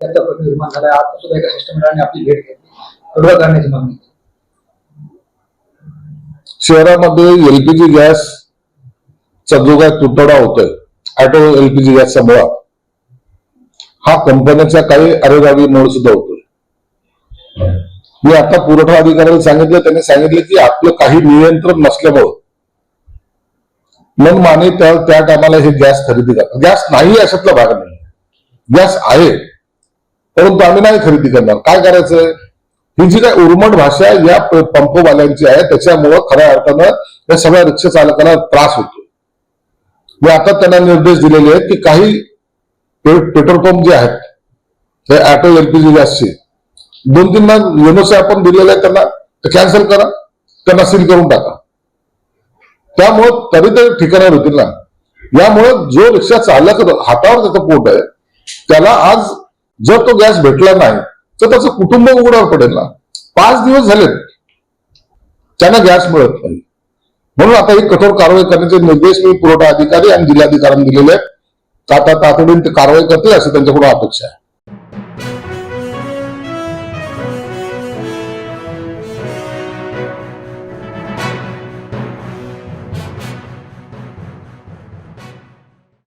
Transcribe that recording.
त्याचा प्रश्न निर्माण झाला. आता सुद्धा एका शिष्टमंडळाने आपली भेट घेतली, तोडगा काढण्याची मागणी केली. शहरामध्ये एलपीजी गॅसचा जो काय तुटवडा होतोय ऑटो एलपीजी गॅसचा मुळा, हा कंपन्याच्या काही अरेरावीमुळे सुद्धा होतोय. मी आता पुरवठा अधिकाऱ्याला सांगितलं, त्यांनी सांगितलं की आपलं काही नियंत्रण नसल्यामुळं मनमानी त्या टायमाला हे गॅस खरेदी करतात. गॅस नाही अशातला भाग नाही, गॅस आहे परंतु आम्ही नाही खरेदी करणार. काय करायचं? ही जी काय उर्मट भाषा या पंपवाल्यांची आहे त्याच्यामुळं खऱ्या अर्थानं या सगळ्या रिक्षा चालकांना त्रास होतो. मी आता त्यांना निर्देश दिलेले आहेत की काही पेट्रोल पंप जे आहेत ते ऑटो एलपीजी गॅसचे 2-3 एनओसी आपण दिलेले आहेत त्यांना कॅन्सल करा, त्यांना सील करून टाका. त्यामुळं तरी ते ठिकाणावर होतील ना. यामुळे जो रिक्षा चालक हातावर त्याचं पोट आहे त्याला आज जर तो गॅस भेटला नाही तर त्याचं कुटुंब उघड्यावर पडेल ना. 5 दिवस झालेत त्यांना गॅस मिळत नाही. म्हणून आता ही कठोर कारवाई करण्याचे निर्देश मी पुरवठा अधिकारी आणि जिल्हाधिकाऱ्यांना दिलेले आहेत. आता तातडीने कारवाई करतील अशी त्यांच्याकडून अपेक्षा आहे.